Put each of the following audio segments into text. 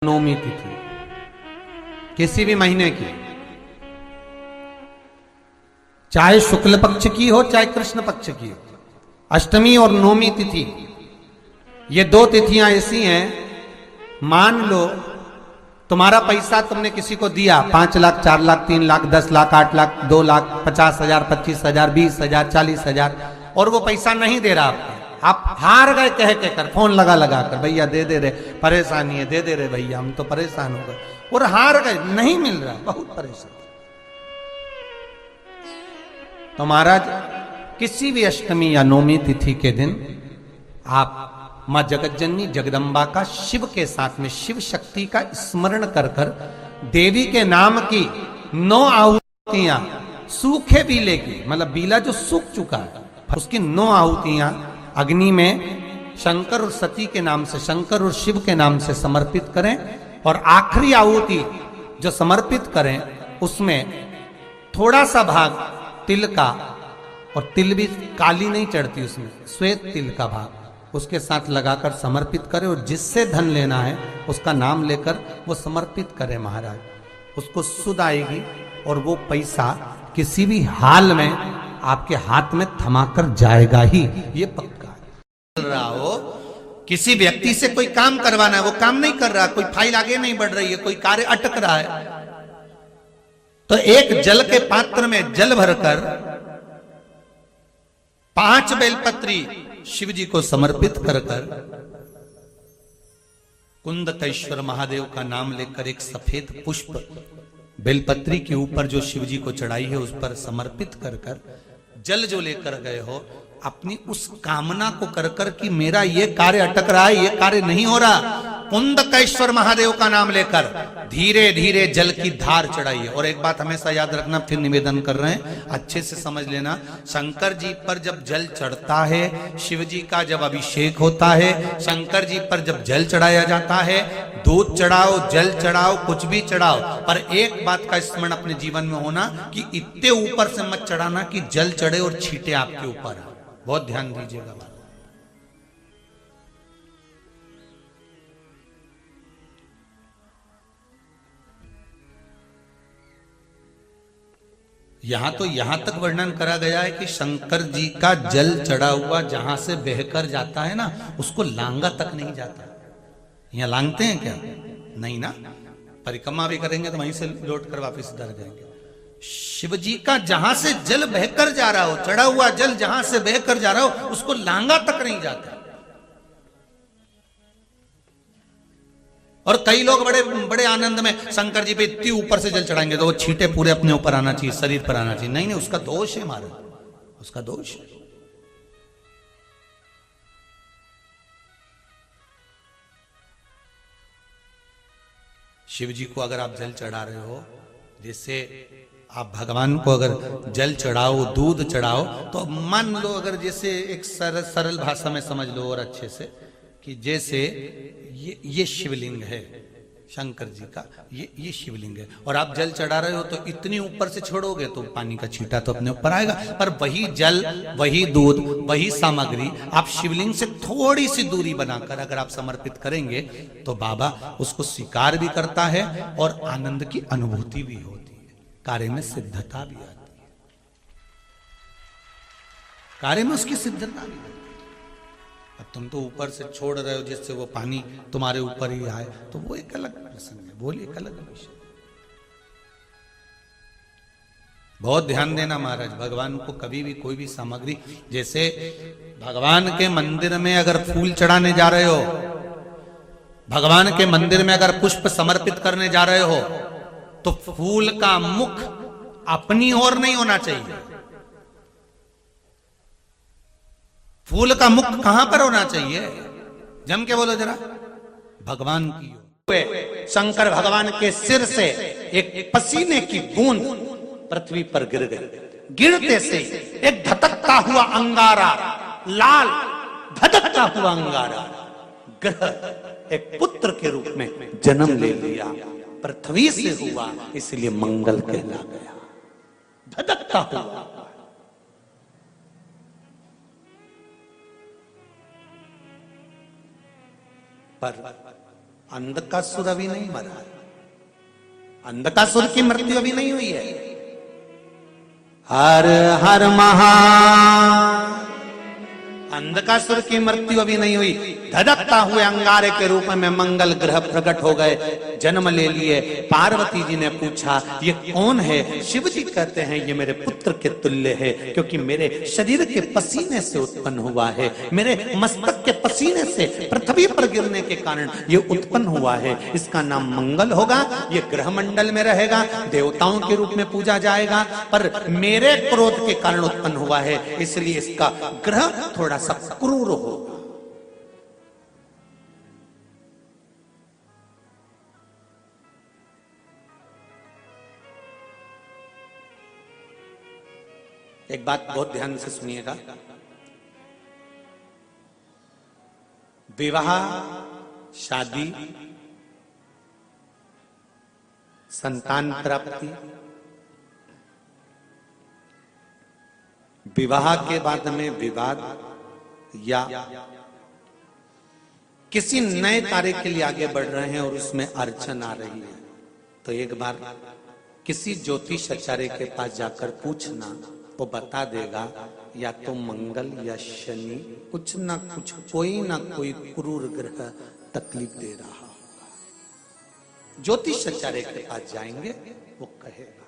नवमी तिथि किसी भी महीने की, चाहे शुक्ल पक्ष की हो चाहे कृष्ण पक्ष की हो, अष्टमी और नवमी तिथि, ये दो तिथियां ऐसी हैं। मान लो तुम्हारा पैसा तुमने किसी को दिया, 5 लाख, 4 लाख, 3 लाख, 10 लाख, 8 लाख, 2 लाख, 50,000, 25,000, 20,000, 40,000, और वो पैसा नहीं दे रहा आपको। आप हार गए कह के कर, फोन लगा लगा कर, भैया दे दे रे, परेशानी है, दे दे रे भैया, हम तो परेशान हो गए, और हार गए, नहीं मिल रहा, बहुत परेशान। तो महाराज किसी भी अष्टमी या नवमी तिथि के दिन आप मां जगतजननी जगदम्बा का शिव के साथ में, शिव शक्ति का स्मरण कर कर देवी के नाम की 9 आहुतियां, सूखे बीले की, मतलब बीला जो सूख चुका है, उसकी 9 आहुतियां अग्नि में शंकर और सती के नाम से, शंकर और शिव के नाम से समर्पित करें। और आखिरी आहुति जो समर्पित करें उसमें थोड़ा सा भाग तिल का, और तिल भी काली नहीं चढ़ती उसमें, श्वेत तिल का भाग उसके साथ लगाकर समर्पित करें, और जिससे धन लेना है उसका नाम लेकर वो समर्पित करें महाराज, उसको सुध आएगी और वो पैसा किसी भी हाल में आपके हाथ में थमाकर जाएगा ही, ये पक्का है। रहा हो किसी व्यक्ति से कोई काम करवाना है, वो काम नहीं कर रहा, कोई फाइल आगे नहीं बढ़ रही है, कोई कार्य अटक रहा है, तो एक जल के पात्र में जल भरकर 5 बेलपत्री शिव जी को समर्पित कर कर कुंदकेश्वर महादेव का नाम लेकर एक सफेद पुष्प बेलपत्री के ऊपर जो शिव जी को चढ़ाई है उस पर समर्पित कर कर जल जो लेकर गए हो, अपनी उस कामना को कर कर कि मेरा ये कार्य अटक रहा है, ये कार्य नहीं हो रहा, कुंदकेश्वर महादेव का नाम लेकर धीरे धीरे जल की धार चढ़ाइए। और एक बात हमेशा याद रखना, फिर निवेदन कर रहे हैं, अच्छे से समझ लेना, शंकर जी पर जब जल चढ़ता है, शिव जी का जब अभिषेक होता है, शंकर जी पर जब जल चढ़ाया जाता है, दूध चढ़ाओ, जल चढ़ाओ, कुछ भी चढ़ाओ, पर एक बात का स्मरण अपने जीवन में होना कि इतने ऊपर से मत चढ़ाना कि जल चढ़े और छींटे आपके ऊपर। बहुत ध्यान दीजिएगा। यहां तक वर्णन करा गया है कि शंकर जी का जल चढ़ा हुआ जहां से बहकर जाता है ना, उसको लांगा तक नहीं जाता। यहां लांगते हैं क्या? नहीं ना, परिक्रमा भी करेंगे तो वहीं से लौट कर वापस इधर जाएंगे। शिव जी का जहां से जल बहकर जा रहा हो, चढ़ा हुआ जल जहां से बहकर जा रहा हो, उसको लांगा तक नहीं जाता। और कई लोग बड़े बड़े आनंद में शंकर जी पे इतनी ऊपर से जल चढ़ाएंगे तो वो छींटे पूरे अपने ऊपर आना चाहिए, शरीर पर आना चाहिए। नहीं नहीं, उसका दोष है महाराज, उसका दोष है। शिव जी को अगर आप जल चढ़ा रहे हो, जैसे आप भगवान को अगर जल चढ़ाओ, दूध चढ़ाओ, तो मान लो अगर जैसे एक सरल भाषा में समझ लो और अच्छे से, कि जैसे ये शिवलिंग है शंकर जी का, ये शिवलिंग है, और आप जल चढ़ा रहे हो तो इतनी ऊपर से छोड़ोगे तो पानी का छींटा तो अपने ऊपर आएगा, पर वही जल, वही दूध, वही सामग्री आप शिवलिंग से थोड़ी सी दूरी बनाकर अगर आप समर्पित करेंगे तो बाबा उसको स्वीकार भी करता है और आनंद की अनुभूति भी होती है, कार्य में सिद्धता भी आती है, कार्य में उसकी सिद्धता भी। अब तुम तो ऊपर से छोड़ रहे हो जिससे वो पानी तुम्हारे ऊपर ही आए, तो वो एक अलग प्रसंग है, वो एक अलग विषय। बहुत ध्यान देना महाराज, भगवान को कभी भी कोई भी सामग्री, जैसे भगवान के मंदिर में अगर फूल चढ़ाने जा रहे हो, भगवान के मंदिर में अगर पुष्प समर्पित करने जा रहे हो, तो फूल का मुख अपनी ओर नहीं होना चाहिए। फूल का मुख कहां पर होना चाहिए? जम के बोलो जरा, भगवान की ओर। शंकर भगवान के सिर से एक पसीने की बूंद पृथ्वी पर गिर गई, गिरते से एक धधकता हुआ अंगारा, लाल धधकता हुआ अंगारा ग्रह एक पुत्र के रूप में जन्म ले लिया, पृथ्वी से हुआ, इसलिए मंगल कहला गया। धधकता हुआ, पर अंधकासुर अभी नहीं मरा है, अंधकासुर की मृत्यु अभी नहीं हुई है। हर हर महा, अंधकासुर की मृत्यु अभी नहीं हुई। धधकता हुए अंगारे के रूप में मंगल ग्रह प्रकट हो गए, जन्म ले लिए। पार्वती जी ने पूछा ये कौन है? शिव जी कहते हैं ये मेरे पुत्र के तुल्य है, क्योंकि मेरे शरीर के पसीने से उत्पन्न हुआ है, मेरे मस्तक के पसीने से पृथ्वी पर गिरने के कारण ये उत्पन्न हुआ है। इसका नाम मंगल होगा, ये ग्रह मंडल में रहेगा, देवताओं के रूप में पूजा जाएगा, पर मेरे क्रोध के कारण उत्पन्न हुआ है, इसलिए इसका ग्रह थोड़ा सा क्रूर होगा। एक बात बहुत ध्यान से सुनिएगा, विवाह, शादी, संतान प्राप्ति, विवाह के बाद में विवाद या किसी नए कार्य के लिए आगे बढ़ रहे हैं और उसमें अड़चन आ रही है, तो एक बार किसी ज्योतिष आचार्य के पास जाकर पूछना, वो बता देगा या तो मंगल या शनि कुछ ना कुछ, कोई ना कोई क्रूर ग्रह तकलीफ दे रहा होगा। ज्योतिष आचार्य के पास जाएंगे, वो कहेगा।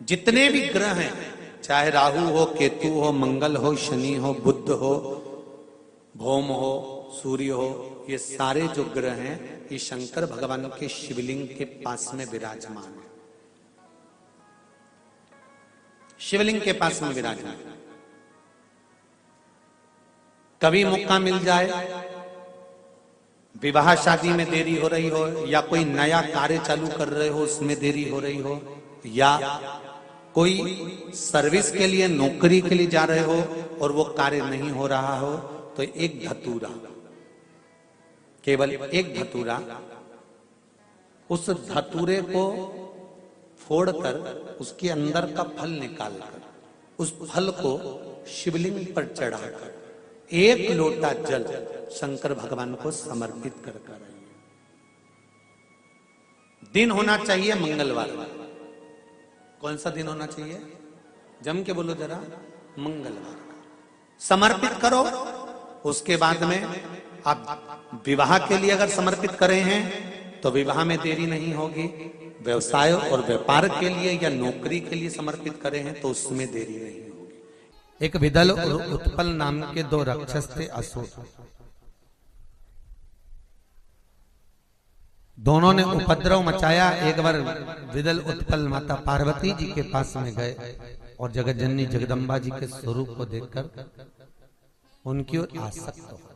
जितने भी ग्रह हैं, चाहे राहु हो, केतु हो, मंगल हो, शनि हो, बुध हो, भौम हो, सूर्य हो, ये सारे जो ग्रह हैं ये शंकर भगवान के शिवलिंग के पास में विराजमान है, शिवलिंग के पास में विराजमान। कभी मौका मिल जाए, विवाह शादी में देरी हो रही हो, या कोई नया कार्य चालू कर रहे हो उसमें देरी हो रही हो, या कोई सर्विस के लिए, नौकरी के लिए जा रहे हो और वो कार्य नहीं हो रहा हो, तो एक धतूरा, केवल एक धतूरा, उस धतूरे को फोड़कर उसके अंदर का फल निकालकर उस फल को शिवलिंग पर चढ़ाकर एक लोटा जल शंकर भगवान को समर्पित कर कर आइए। दिन होना चाहिए मंगलवार। कौन सा दिन होना चाहिए? जम के बोलो जरा, मंगलवार का समर्पित करो। उसके बाद में आप विवाह के लिए अगर समर्पित करे हैं तो विवाह में देरी नहीं होगी, व्यवसाय और व्यापार के लिए या नौकरी के लिए समर्पित करे हैं तो उसमें देरी नहीं होगी। एक विदल और उत्पल नाम के दो राक्षस थे, असुर। दोनों ने उपद्रव मचाया। एक बार विदल उत्पल माता पार्वती जी के पास में गए और जगतजननी जगदम्बा जी के स्वरूप को देखकर उनकी ओर आसक्त हो गए।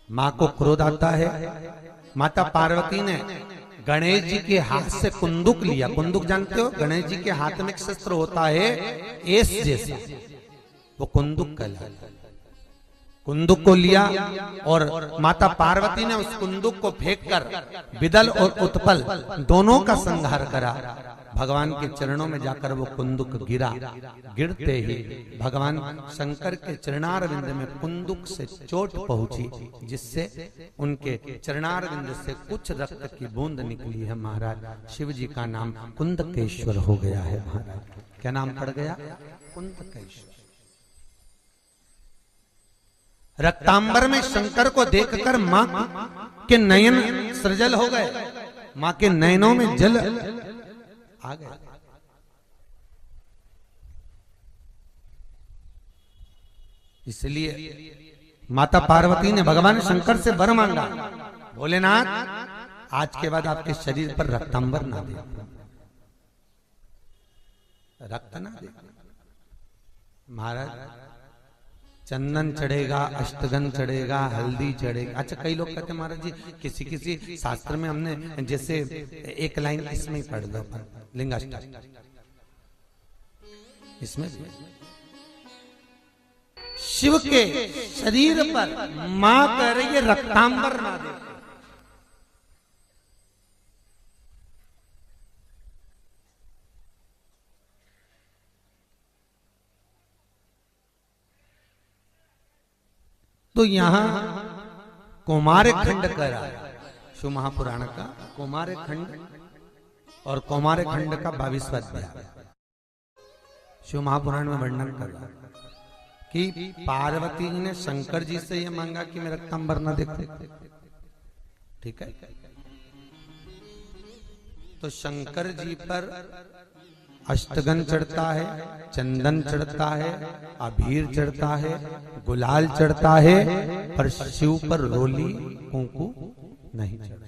मां को क्रोध आता है। माता पार्वती ने गणेश जी के हाथ से कुंदुक लिया। कुंदुक जानते हो? गणेश जी के हाथ में एक शस्त्र होता है एस जैसा, वो कुंदुक कहलाता है। कुंदुक को लिया और माता पार्वती ने उस कुंदुक को फेंककर विदल और उत्पल दोनों का संहार करा। भगवान के चरणों में जाकर वो कुंदुक गिरा। गिरते ही भगवान शंकर के चरणारविंद में कुंदुक से चोट पहुंची, जिससे उनके चरणारविंद से कुछ रक्त की बूंद निकली है। महाराज शिव जी का नाम कुंदकेश्वर हो गया है। महाराज क्या नाम पड़ गया? कुंदकेश्वर। रक्तांबर में शंकर को देखकर मां के नयन सृजल हो गए। मां के नयनों में जल आ गया। इसलिए माता पार्वती ने भगवान शंकर से वर मांगा, भोलेनाथ आज के बाद आपके शरीर पर रक्तांबर ना दे, रक्त ना दे। महाराज चंदन चढ़ेगा, अष्टगंध चढ़ेगा, हल्दी चढ़ेगा। अच्छा, कई लोग कहते हैं महाराज जी किसी किसी शास्त्र में हमने जैसे एक लाइन इसमें ही पढ़ लो, लिंगाष्टक इसमें शिव के शरीर पर मां कह रही है रक्तांबर ना दे। तो यहां कौमार खंड कह रहा है शिव महापुराण का कौमार खंड और कौमार खंड का 22वां अध्याय शिव महापुराण में वर्णन कर रहा है कि पार्वती जी ने शंकर जी से यह मांगा कि मैं रक्तांबर न देखो। ठीक है, तो शंकर जी पर अष्टगन चढ़ता है, चंदन चढ़ता है, अबीर चढ़ता है, गुलाल चढ़ता है, पर शिव पर रोली कुंकू नहीं चढ़ता।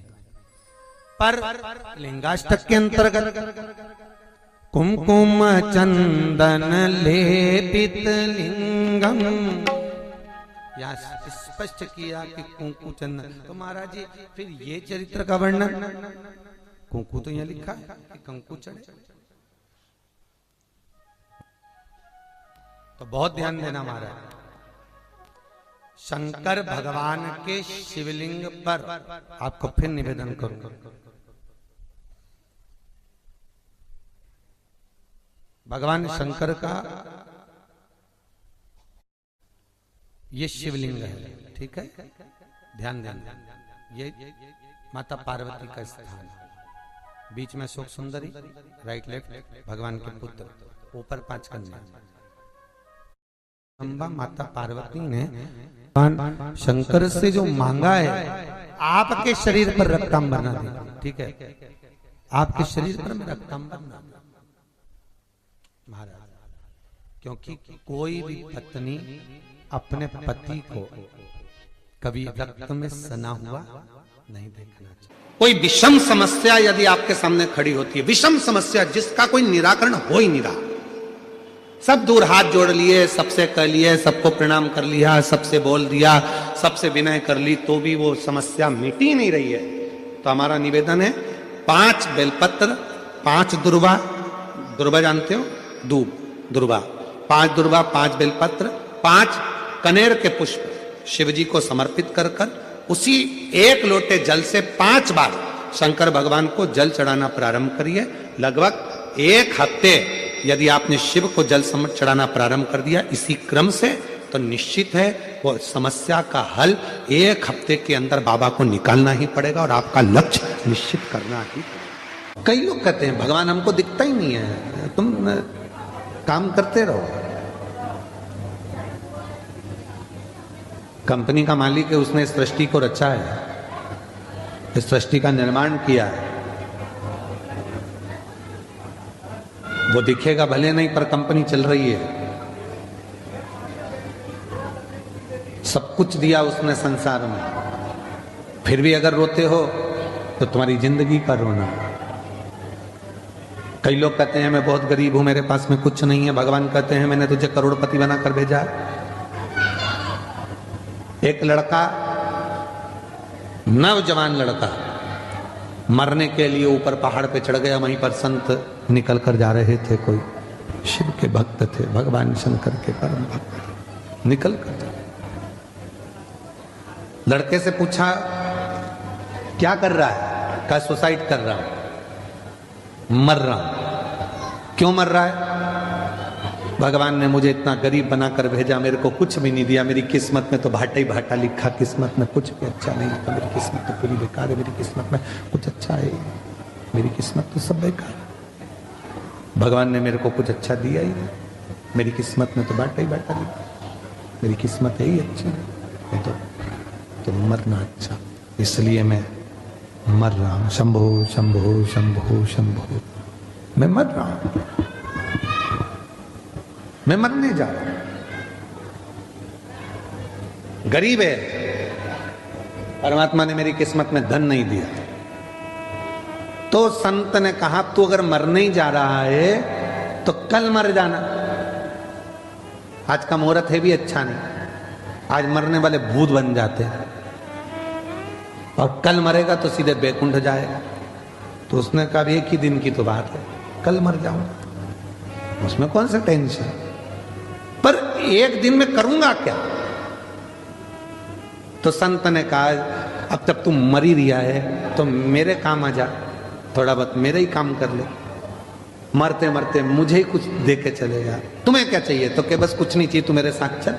पर लिंगाष्टक के अंतर्गत कुमकुम चंदन लेपित लिंगम या स्पष्ट किया कि कुंकू चंदन। तो महाराज जी फिर ये चरित्र का वर्णन, कुंकू तो यहां लिखा है कि कंकु चढ़े, तो बहुत ध्यान देना महाराज। शंकर भगवान के शिवलिंग पर आपको फिर निवेदन करूंगा, भगवान शंकर का ये शिवलिंग है। ठीक है, ध्यान देना, ये माता पार्वती का स्थान है। बीच में शोक सुंदरी, राइट लेफ्ट भगवान के पुत्र, ऊपर 5 कन्या। अम्बा माता पार्वती ने भगवान शंकर से जो मांगा है, आपके शरीर पर रक्तांबर ना दे। ठीक है, आपके शरीर पर मैं रक्तांबर ना दे महाराज, क्योंकि कोई भी पत्नी अपने पति को कभी रक्त में सना हुआ नहीं देखना चाहिए। कोई विषम समस्या यदि आपके सामने खड़ी होती है, विषम समस्या जिसका कोई निराकरण हो ही नहीं रहा, सब दूर हाथ जोड़ लिए, सबसे कह लिए, सबको प्रणाम कर लिया, सबसे बोल दिया, सबसे विनय कर ली, तो भी वो समस्या मिटी नहीं रही है, तो हमारा निवेदन है 5 बेलपत्र, 5 दुर्वा, दुर्वा जानते हो, दूब दुर्वा, 5 दुर्वा, 5 बेलपत्र, 5 कनेर के पुष्प शिव जी को समर्पित कर कर उसी 1 लोटे जल से 5 बार शंकर भगवान को जल चढ़ाना प्रारंभ करिए। लगभग 1 हफ्ते यदि आपने शिव को जल चढ़ाना प्रारंभ कर दिया इसी क्रम से, तो निश्चित है वो समस्या का हल 1 हफ्ते के अंदर बाबा को निकालना ही पड़ेगा और आपका लक्ष्य निश्चित करना ही पड़ेगा। कई लोग कहते हैं भगवान हमको दिखता ही नहीं है, तुम काम करते रहो। कंपनी का मालिक है, उसने इस सृष्टि को रचा है, इस सृष्टि का निर्माण किया है, वो दिखेगा भले नहीं पर कंपनी चल रही है। सब कुछ दिया उसने संसार में, फिर भी अगर रोते हो तो तुम्हारी जिंदगी का रोना। कई लोग कहते हैं मैं बहुत गरीब हूं, मेरे पास में कुछ नहीं है, भगवान कहते हैं मैंने तुझे करोड़पति बनाकर भेजा है। एक लड़का, नौजवान लड़का, मरने के लिए ऊपर पहाड़ पे चढ़ गया, वहीं पर संत निकल कर जा रहे थे, कोई शिव के भक्त थे, भगवान शंकर के परम भक्त, निकल कर लड़के से पूछा क्या कर रहा है, क्या सुसाइड कर रहा हूं, मर रहा हूं। क्यों मर रहा है? भगवान ने मुझे इतना गरीब बनाकर भेजा, मेरे को कुछ भी नहीं दिया, मेरी किस्मत में तो भाटा ही भाटा लिखा, किस्मत में कुछ भी अच्छा नहीं लिखा, मेरी किस्मत तो पूरी बेकार है, मेरी किस्मत में कुछ अच्छा है, मेरी किस्मत तो सब बेकार है। भगवान ने मेरे को कुछ अच्छा दिया ही नहीं, मेरी किस्मत में तो भाटा ही भाटा लिखा, मेरी किस्मत है ही अच्छी नहीं, तो मरना अच्छा, इसलिए मैं मर रहा हूं। शंभो शंभो शंभो शंभो, मैं मर रहा हूं, मैं मरने जा रहा हूं। गरीब है, परमात्मा ने मेरी किस्मत में धन नहीं दिया। तो संत ने कहा तू अगर मरने ही जा रहा है तो कल मर जाना, आज का मुहूर्त है भी अच्छा नहीं, आज मरने वाले भूत बन जाते हैं, और कल मरेगा तो सीधे बैकुंठ जाएगा। तो उसने कहा एक ही दिन की तो बात है, कल मर जाऊंगा, उसमें कौन सा टेंशन, पर एक दिन में करूंगा क्या। तो संत ने कहा अब तब तुम मर ही रिया है तो मेरे काम आ जा, थोड़ा बहुत मेरे ही काम कर ले, मरते मरते मुझे ही कुछ दे के चलेगा, तुम्हें क्या चाहिए, तो क्या बस कुछ नहीं चाहिए, तू मेरे साथ चल।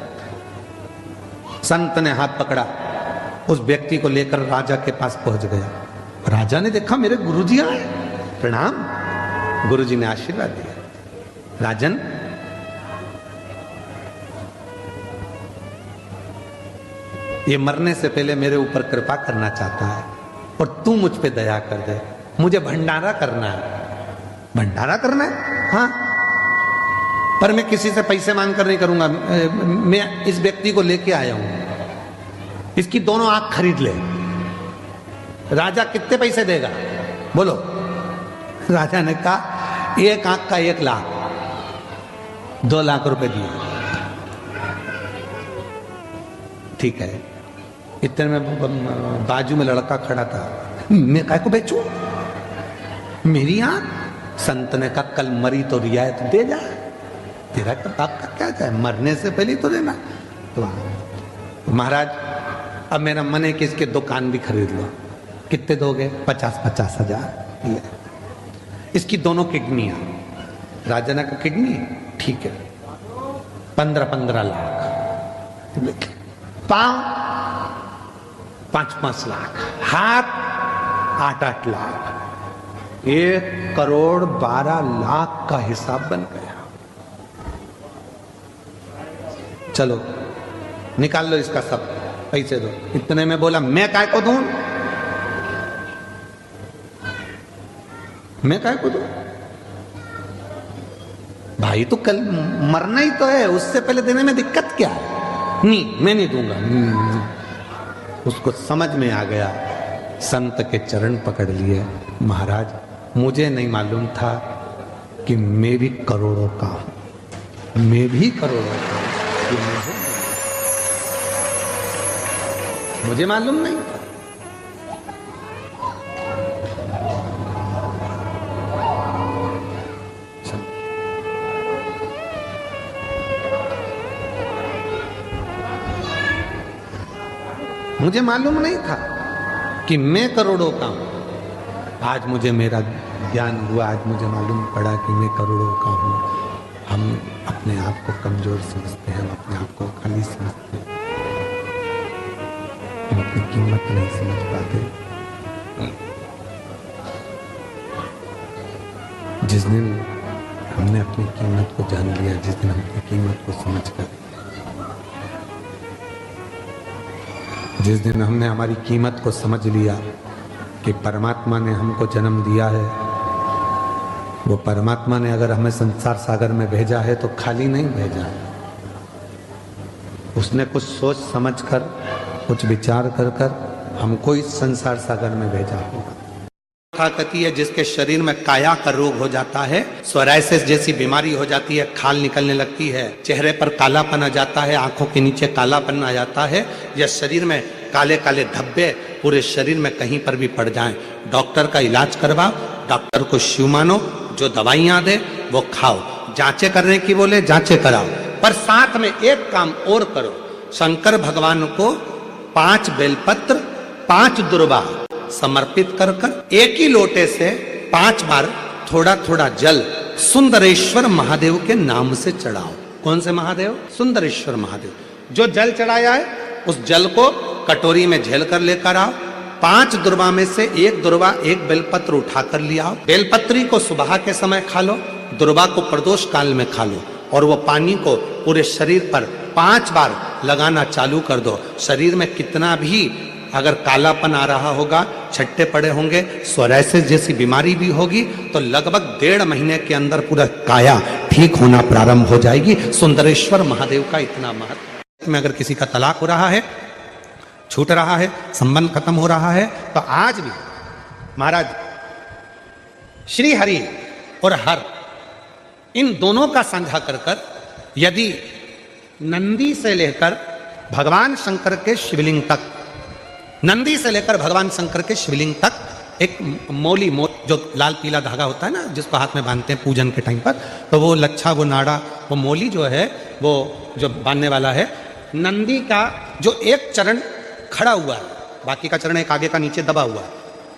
संत ने हाथ पकड़ा, उस व्यक्ति को लेकर राजा के पास पहुंच गया। राजा ने देखा मेरे गुरुजी आए, प्रणाम। गुरुजी ने आशीर्वाद दिया, राजन ये मरने से पहले मेरे ऊपर कृपा करना चाहता है और तू मुझ पे दया कर दे, मुझे भंडारा करना है। भंडारा करना है? हाँ, पर मैं किसी से पैसे मांग कर नहीं करूंगा। मैं इस व्यक्ति को लेके आया हूं, इसकी दोनों आंख खरीद ले। राजा कितने पैसे देगा बोलो? राजा ने कहा एक आंख का 1 लाख, 2 लाख रुपए दिए। ठीक है। इतने में बाजू में लड़का खड़ा था, मैं काय को बेचूं मेरी आंख? संत ने कहा कल मरी तो रियायत दे जा, तेरा बाप का क्या जाए, मरने से पहले तो देना। तो महाराज अब मेरा मन है कि इसके दुकान भी खरीद लो। कितने दोगे? 50-50 हजार। इसकी दोनों किडनियां। राजा ने कहा किडनी ठीक है, 15-15 लाख। पांव 5-5 लाख, हाथ 8-8 लाख, 1,12,00,000 का हिसाब बन गया। चलो निकाल लो इसका सब, पैसे दो। इतने में बोला मैं काय को दूं, मैं काय को दूं? भाई तो कल मरना ही तो है, उससे पहले देने में दिक्कत क्या है? नहीं मैं नहीं दूंगा। उसको समझ में आ गया, संत के चरण पकड़ लिए। महाराज मुझे नहीं मालूम था कि मैं भी करोड़ों का हूं, मैं भी करोड़ों का हूं, मुझे मालूम नहीं था। मुझे मालूम नहीं था कि मैं करोड़ों का हूं। आज मुझे मेरा ज्ञान हुआ, आज मुझे मालूम पड़ा कि मैं करोड़ों का हूं। हम अपने आप को कमजोर समझते हैं, हम अपने आप को खाली समझते हैं, हम अपनी कीमत नहीं समझ पाते। जिस दिन हमने अपनी कीमत को जान लिया, जिस दिन हम अपनी कीमत को समझकर, जिस दिन हमने हमारी कीमत को समझ लिया कि परमात्मा ने हमको जन्म दिया है, वो परमात्मा ने अगर हमें संसार सागर में भेजा है तो खाली नहीं भेजा है। उसने कुछ सोच समझ कर, कुछ विचार कर कर हमको इस संसार सागर में भेजा होगा। कहती है जिसके शरीर में काया का रोग हो जाता है, सोराइसिस जैसी बीमारी हो जाती है, खाल निकलने लगती है, चेहरे पर कालापन आ जाता है, आंखों के नीचे कालापन आ जाता है, या शरीर में काले काले धब्बे पूरे शरीर में कहीं पर भी पड़ जाएं, डॉक्टर का इलाज करवाओ, डॉक्टर को शिव मानो, जो दवाइयां दे वो खाओ, जांचें करने की बोले जांचें कराओ, पर साथ में एक काम और करो, शंकर भगवान को 5 बेलपत्र 5 दुर्वा समर्पित कर कर एक ही लोटे से 5 बार थोड़ा थोड़ा जल सुंदरेश्वर महादेव के नाम से चढ़ाओ। कौन से महादेव? सुंदरेश्वर महादेव। जो जल चढ़ाया है उस जल को कटोरी में झेल कर लेकर आओ। 5 दुर्वा में से 1 दुर्वा 1 बेलपत्र उठा कर लिया आओ। बेलपत्री को सुबह के समय खा लो, दुर्वा को प्रदोष काल में खा लो, और वो पानी को पूरे शरीर पर 5 बार लगाना चालू कर दो। शरीर में कितना भी अगर कालापन आ रहा होगा, छट्टे पड़े होंगे, सोराइसिस जैसी बीमारी भी होगी, तो लगभग 1.5 महीने के अंदर पूरा काया ठीक होना प्रारंभ हो जाएगी। सुंदरेश्वर महादेव का इतना महत्व। में अगर किसी का तलाक हो रहा है, छूट रहा है, संबंध खत्म हो रहा है, तो आज भी महाराज श्री हरि और हर इन दोनों का साझा कर कर, यदि नंदी से लेकर भगवान शंकर के शिवलिंग तक, नंदी से लेकर भगवान शंकर के शिवलिंग तक एक मौली जो लाल पीला धागा होता है ना, जिसको हाथ में बांधते हैं पूजन के टाइम पर, तो वो लच्छा, वो नाड़ा, वो मौली जो है, वो जो बांधने वाला है, नंदी का जो एक चरण खड़ा हुआ है, बाकी का चरण एक आगे का नीचे दबा हुआ है,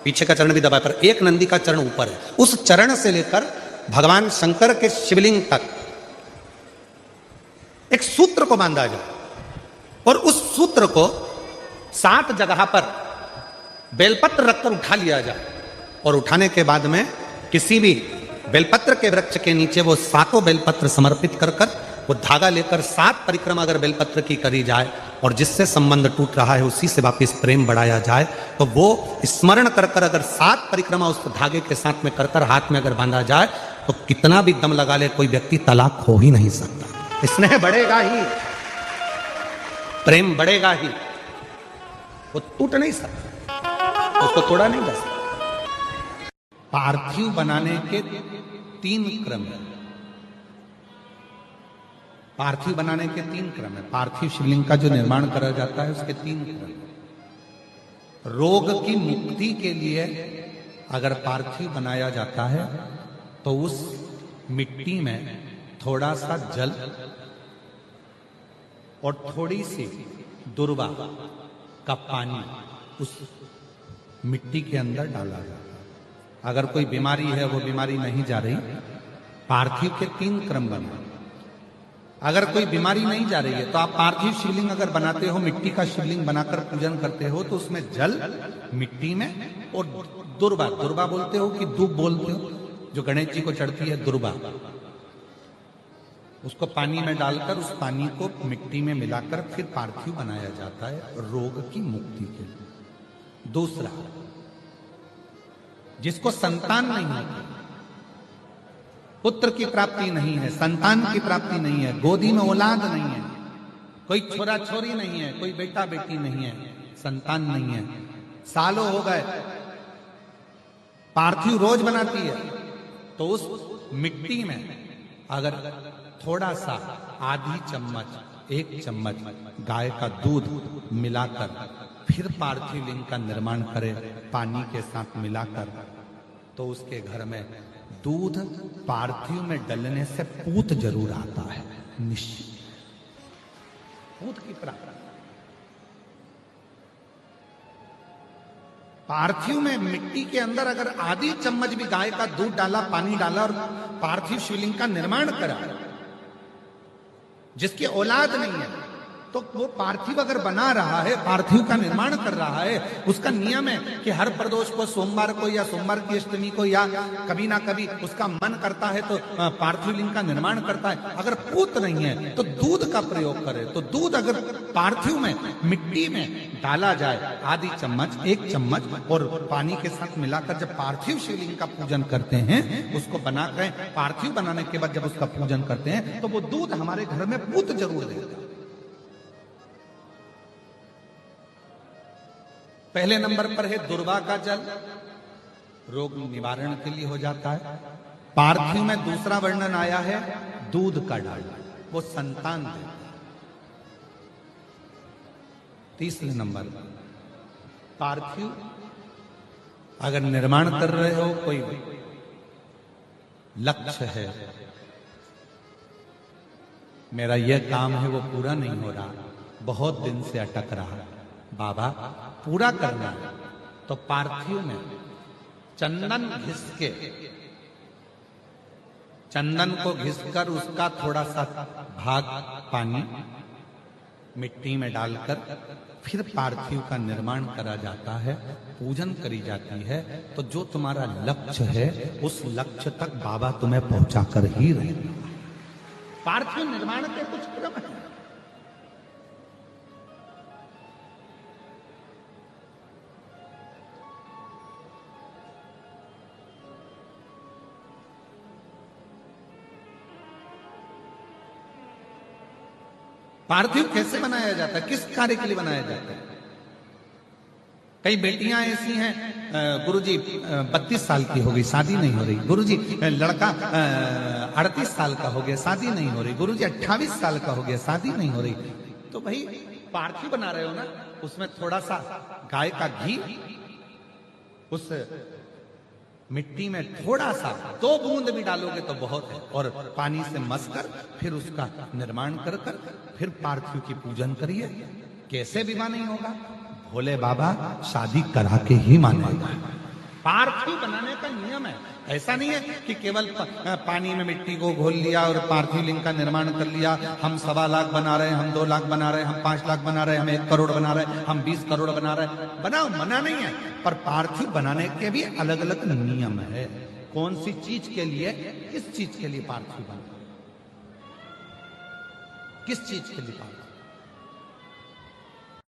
पीछे का चरण भी दबा है, पर एक नंदी का चरण ऊपर है। उस चरण से लेकर भगवान शंकर के शिवलिंग तक एक सूत्र को बांधा जाए। और उस सूत्र को 7 जगह पर बेलपत्र रखकर उठा लिया जाए, और उठाने के बाद में किसी भी बेलपत्र के वृक्ष के नीचे वो 7 बेलपत्र समर्पित कर कर वो धागा लेकर 7 परिक्रमा अगर बेलपत्र की करी जाए, और जिससे संबंध टूट रहा है उसी से वापिस प्रेम बढ़ाया जाए, तो वो स्मरण कर कर अगर 7 परिक्रमा उस धागे के साथ में कर कर हाथ में अगर बांधा जाए, तो कितना भी दम लगा ले कोई व्यक्ति तलाक हो ही नहीं सकता। स्नेह बढ़ेगा ही, प्रेम बढ़ेगा ही, वो टूट नहीं सकता, उसको तोड़ा नहीं जा सकता। पार्थिव बनाने के 3 क्रम है। पार्थिव बनाने के 3 क्रम है। पार्थिव शिवलिंग का जो निर्माण करा जाता है उसके 3 क्रम। रोग की मुक्ति के लिए अगर पार्थिव बनाया जाता है तो उस मिट्टी में थोड़ा सा जल और थोड़ी सी दुर्वा का पानी उस मिट्टी के अंदर डाला जाता है। अगर कोई बीमारी है, वो बीमारी नहीं जा रही, पार्थिव के 3 क्रम बने। अगर कोई बीमारी नहीं जा रही है तो आप पार्थिव शिवलिंग अगर बनाते हो, मिट्टी का शिवलिंग बनाकर पूजन करते हो, तो उसमें जल मिट्टी में और दुर्वा, दुर्वा बोलते हो कि दूब बोलते हो, जो गणेश जी को चढ़ती है दुर्वा, उसको पानी में डालकर उस पानी को मिट्टी में मिलाकर फिर पार्थिव बनाया जाता है रोग की मुक्ति के लिए। दूसरा, जिसको संतान नहीं होती, पुत्र की प्राप्ति नहीं है, संतान की प्राप्ति नहीं है, गोदी में औलाद नहीं है, कोई छोरा छोरी नहीं है, कोई बेटा बेटी नहीं है, संतान नहीं है, सालों हो गए, पार्थिव रोज बनाती है, तो उस मिट्टी में अगर थोड़ा सा आधी चम्मच, 1 चम्मच गाय का दूध मिलाकर फिर पार्थिव लिंग का निर्माण करे पानी के साथ मिलाकर, तो उसके घर में दूध पार्थिव में डलने से पूत जरूर आता है, निश्चित पूत की प्राप्ति। पार्थिव में मिट्टी के अंदर अगर आधी चम्मच भी गाय का दूध डाला, पानी डाला और पार्थिव शिवलिंग का निर्माण करा, जिसकी औलाद नहीं है, तो वो पार्थिव अगर बना रहा है, पार्थिव का निर्माण कर रहा है, उसका नियम है कि हर प्रदोष को, सोमवार को या सोमवार की अष्टमी को, या कभी ना कभी उसका मन करता है तो पार्थिव लिंग का निर्माण करता है। अगर पूत नहीं है तो दूध का प्रयोग करे, तो दूध अगर पार्थिव में मिट्टी में डाला जाए, आधी चम्मच, 1 चम्मच, और पानी के साथ मिलाकर जब पार्थिव शिवलिंग का पूजन करते हैं, उसको बनाकर पार्थिव बनाने के बाद जब उसका पूजन करते हैं, तो वो दूध हमारे घर में पूत जरूर देता है। पहले नंबर पर है दुर्वा का जल, रोग निवारण के लिए हो जाता है। पार्थिव में दूसरा वर्णन आया है दूध का डालना, वो संतान देता है। तीसरे नंबर पर पार्थिव अगर निर्माण कर रहे हो, कोई लक्ष्य है, मेरा यह काम है वो पूरा नहीं हो रहा, बहुत दिन से अटक रहा, बाबा पूरा करना है, तो पार्थिव में चंदन घिस के, चंदन को घिसकर उसका थोड़ा सा भाग पानी मिट्टी में डालकर फिर पार्थिव का निर्माण करा जाता है, पूजन करी जाती है। तो जो तुम्हारा लक्ष्य है उस लक्ष्य तक बाबा तुम्हें पहुंचाकर ही रहेगा। पार्थिव निर्माण के कुछ क्रम है। पार्थिव कैसे बनाया जाता है, किस कार्य के लिए बनाया जाता है? कई बेटियां ऐसी हैं, गुरुजी 32 साल की हो गई, शादी नहीं हो रही। गुरुजी लड़का 38 साल का हो गया, शादी नहीं हो रही। गुरुजी 28 साल का हो गया, शादी नहीं हो रही। तो भाई पार्थिव बना रहे हो ना, उसमें थोड़ा सा गाय का घी उस मिट्टी में थोड़ा सा 2 बूंद भी डालोगे तो बहुत है, और पानी से मसकर फिर उसका निर्माण कर कर फिर पार्थिव की पूजन करिए। कैसे विवाह नहीं होगा? भोले बाबा शादी करा के ही मानेगा। पार्थिव बनाने का नियम है। ऐसा नहीं है कि केवल पानी में मिट्टी को घोल लिया और पार्थिव लिंग का निर्माण कर लिया। हम 1.25 लाख बना रहे हैं, हम 2 लाख बना रहे हैं, हम 5 लाख बना रहे हैं, हम 1 करोड़ बना रहे हैं, हम 20 करोड़ बना रहे हैं। बनाओ, मना नहीं है, पर पार्थिव बनाने के भी अलग अलग नियम है। कौन सी चीज के लिए, किस चीज के लिए पार्थिव बना, किस चीज के लिए पार्थिव।